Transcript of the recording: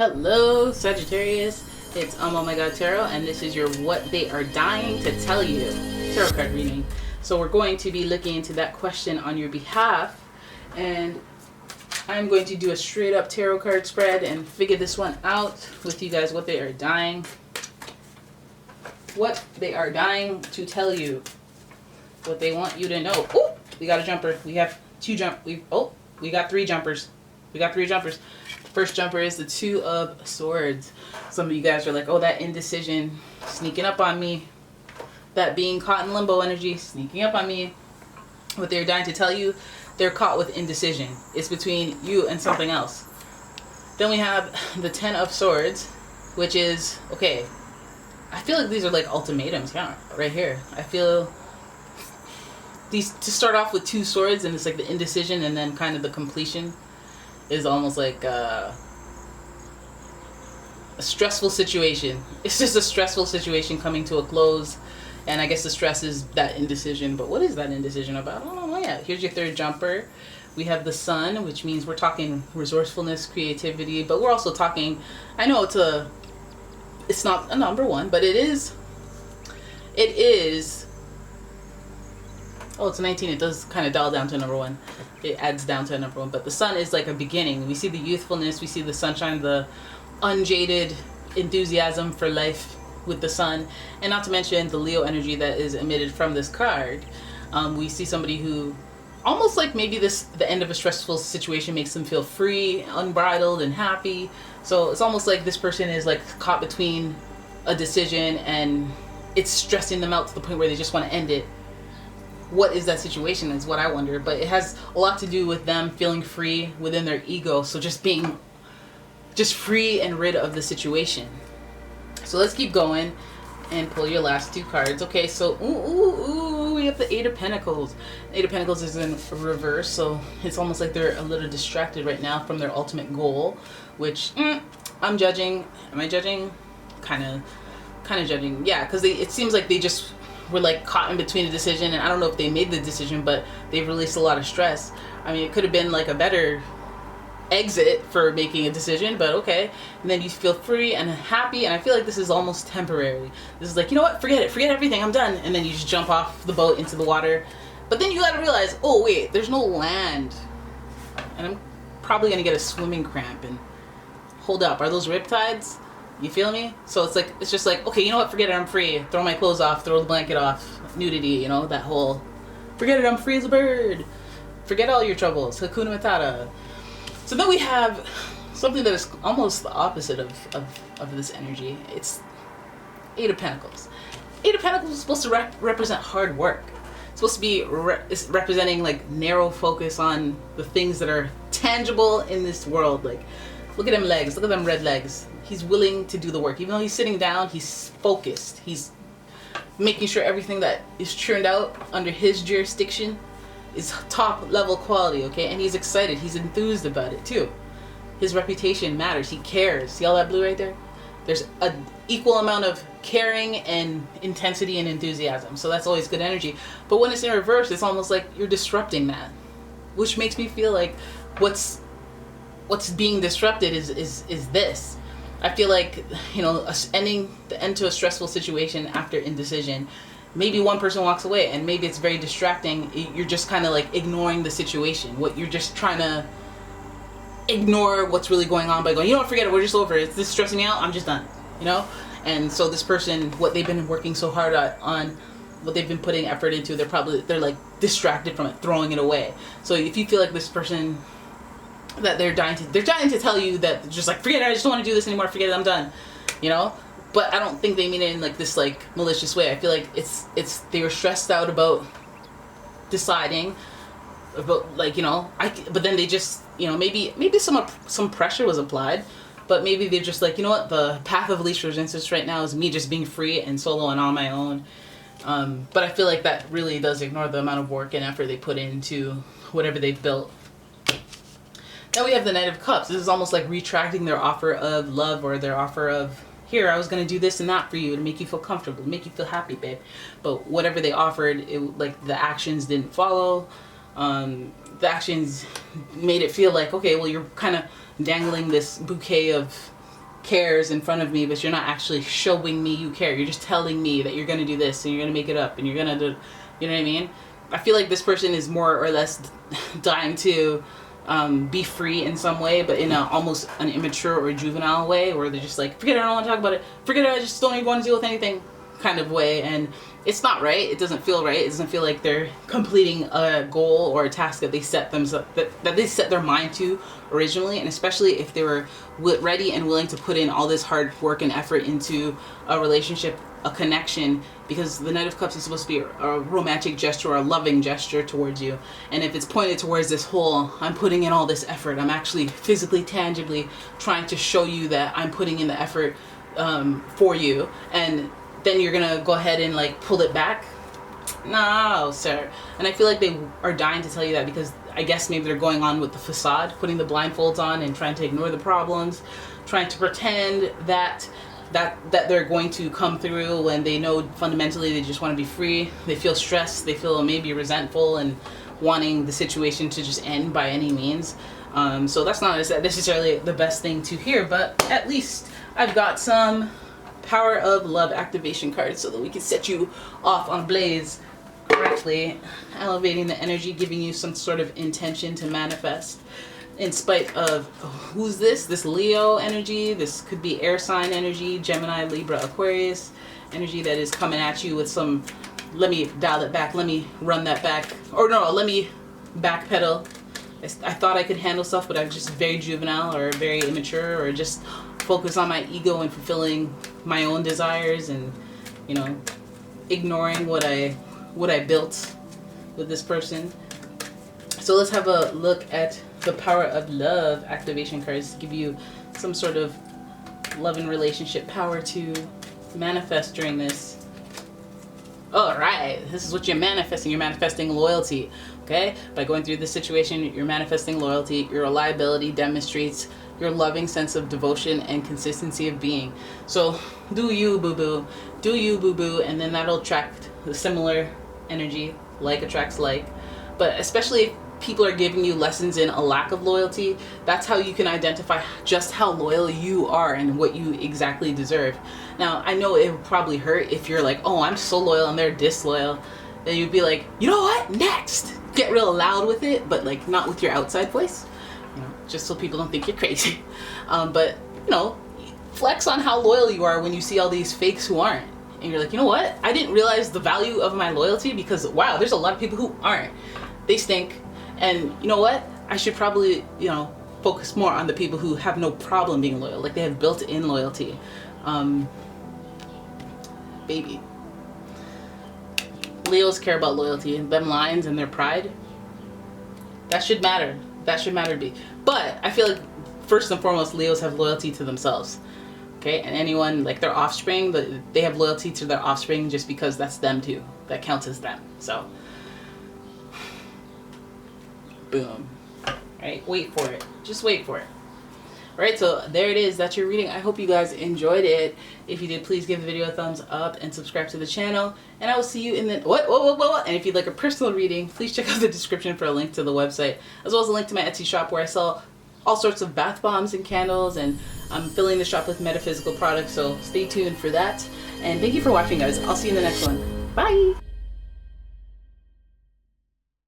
Hello, Sagittarius. It's umomgtarot, and this is your what they are dying to tell you tarot card reading. So we're going to be looking into that question on your behalf, and I'm going to do a straight up tarot card spread and figure this one out with you guys. What they are dying to tell you, what they want you to know. Oh, we got a jumper. We have we got three jumpers. First jumper is the Two of Swords. Some of you guys are like, oh, that indecision sneaking up on me. That being caught in limbo energy sneaking up on me. What they're dying to tell you, they're caught with indecision. It's between you and something else. Then we have the Ten of Swords, which is, okay, I feel like these are like ultimatums. Yeah, right here. I feel these, to start off with two swords, and it's like the indecision and then kind of the completion is almost like a stressful situation. It's just a stressful situation coming to a close, and I guess the stress is that indecision. But what is that indecision about? I don't know yet. Here's your third jumper. We have the Sun, which means we're talking resourcefulness, creativity, but we're also talking, I know it's not a number one, but it is, oh, it's 19. It does kind of dial down to number one. It adds down to a number one. But the Sun is like a beginning. We see the youthfulness. We see the sunshine, the unjaded enthusiasm for life with the Sun. And not to mention the Leo energy that is emitted from this card. We see somebody who almost like maybe the end of a stressful situation makes them feel free, unbridled, and happy. So it's almost like this person is like caught between a decision and it's stressing them out to the point where they just want to end it. What is that situation is what I wonder, but it has a lot to do with them feeling free within their ego. So just being free and rid of the situation. So let's keep going and pull your last two cards. Okay, so we have the Eight of Pentacles. Eight of Pentacles is in reverse, so it's almost like they're a little distracted right now from their ultimate goal, which I'm judging. Am I judging? Kind of judging. Yeah, because it seems like they just were like caught in between a decision, and I don't know if they made the decision, but they've released a lot of stress. I mean, it could have been like a better exit for making a decision, but okay. And then you feel free and happy, and I feel like this is almost temporary. This is like, you know what, forget it, forget everything, I'm done. And then you just jump off the boat into the water, but then you gotta realize, oh wait, there's no land, and I'm probably gonna get a swimming cramp. And hold up, are those riptides? You feel me? So it's just like, okay, you know what, forget it, I'm free. Throw my clothes off, throw the blanket off, nudity, you know, that whole, forget it, I'm free as a bird. Forget all your troubles, Hakuna Matata. So then we have something that is almost the opposite of this energy. It's Eight of Pentacles. Eight of Pentacles is supposed to represent hard work. It's supposed to be it's representing like narrow focus on the things that are tangible in this world. Like, look at them legs, look at them red legs. He's willing to do the work. Even though he's sitting down, he's focused. He's making sure everything that is churned out under his jurisdiction is top level quality, okay? And he's excited. He's enthused about it too. His reputation matters. He cares. See all that blue right there? There's an equal amount of caring and intensity and enthusiasm. So that's always good energy. But when it's in reverse, it's almost like you're disrupting that, which makes me feel like what's being disrupted is this. I feel like, you know, the end to a stressful situation after indecision. Maybe one person walks away, and maybe it's very distracting. You're just kind of like ignoring the situation. You're just trying to ignore what's really going on by going, you know what, forget it, we're just over it. Is this stressing me out? I'm just done, you know? And so this person, what they've been working so hard on, what they've been putting effort into, they're like distracted from it, throwing it away. So if you feel like this person, that they're dying to tell you that just like, forget it, I just don't want to do this anymore, forget it, I'm done, you know? But I don't think they mean it in like this like malicious way. I feel like it's they were stressed out about deciding about, like, you know, but then they just, you know, maybe some pressure was applied, but maybe they're just like, you know what, the path of least resistance right now is me just being free and solo and on my own. But I feel like that really does ignore the amount of work and effort they put into whatever they've built. Then we have the Knight of Cups. This is almost like retracting their offer of love, or their offer of, here, I was going to do this and that for you to make you feel comfortable, to make you feel happy, babe. But whatever they offered, like the actions didn't follow. The actions made it feel like, okay, well, you're kind of dangling this bouquet of cares in front of me, but you're not actually showing me you care. You're just telling me that you're going to do this and you're going to make it up and you're going to do, you know what I mean? I feel like this person is more or less dying to be free in some way, but in a almost an immature or juvenile way, where they're just like, forget it, I don't want to talk about it, forget it, I just don't even want to deal with anything kind of way. And it's not right. It doesn't feel right. It doesn't feel like they're completing a goal or a task that they set themselves, that they set their mind to originally. And especially if they were ready and willing to put in all this hard work and effort into a relationship, a connection, because the Knight of Cups is supposed to be a romantic gesture or a loving gesture towards you. And if it's pointed towards this whole, I'm putting in all this effort, I'm actually physically, tangibly trying to show you that I'm putting in the effort for you, and then you're gonna go ahead and like pull it back? No, sir. And I feel like they are dying to tell you that, because I guess maybe they're going on with the facade, putting the blindfolds on and trying to ignore the problems, trying to pretend that they're going to come through when they know fundamentally they just want to be free. They feel stressed, they feel maybe resentful and wanting the situation to just end by any means. So that's not necessarily the best thing to hear, but at least I've got some Power of Love activation cards so that we can set you off on a blaze correctly, elevating the energy, giving you some sort of intention to manifest in spite of who's this Leo energy. This could be air sign energy, Gemini, Libra, Aquarius energy that is coming at you with some, let me dial it back, let me run that back, or no, let me backpedal. I thought I could handle stuff, but I'm just very juvenile or very immature, or just focus on my ego and fulfilling my own desires, and you know, ignoring what I built with this person. So let's have a look at the Power of Love activation cards to give you some sort of love and relationship power to manifest during this. All right, this is what you're manifesting. You're manifesting loyalty, okay? By going through this situation, you're manifesting loyalty. Your reliability demonstrates your loving sense of devotion and consistency of being. So do you, boo-boo. Do you, boo-boo, and then that'll attract the similar energy. Like attracts like. But especially if people are giving you lessons in a lack of loyalty, that's how you can identify just how loyal you are and what you exactly deserve. Now, I know it would probably hurt if you're like, oh, I'm so loyal and they're disloyal. Then you'd be like, you know what, next! Get real loud with it, but like not with your outside voice. You know, just so people don't think you're crazy. But, you know, flex on how loyal you are when you see all these fakes who aren't. And you're like, you know what? I didn't realize the value of my loyalty, because, wow, there's a lot of people who aren't. They stink. And you know what? I should probably, you know, focus more on the people who have no problem being loyal. Like they have built-in loyalty. Baby. Leos care about loyalty, and them lines and their pride. That should matter. That should matter to me. But I feel like first and foremost, Leos have loyalty to themselves. Okay? And anyone, like their offspring, they have loyalty to their offspring just because that's them too. That counts as them. So, boom. Right? Wait for it. Just wait for it. Alright, so there it is. That's your reading. I hope you guys enjoyed it. If you did, please give the video a thumbs up and subscribe to the channel. And I will see you in the... What? And if you'd like a personal reading, please check out the description for a link to the website, as well as a link to my Etsy shop where I sell all sorts of bath bombs and candles, and I'm filling the shop with metaphysical products, so stay tuned for that. And thank you for watching, guys. I'll see you in the next one. Bye!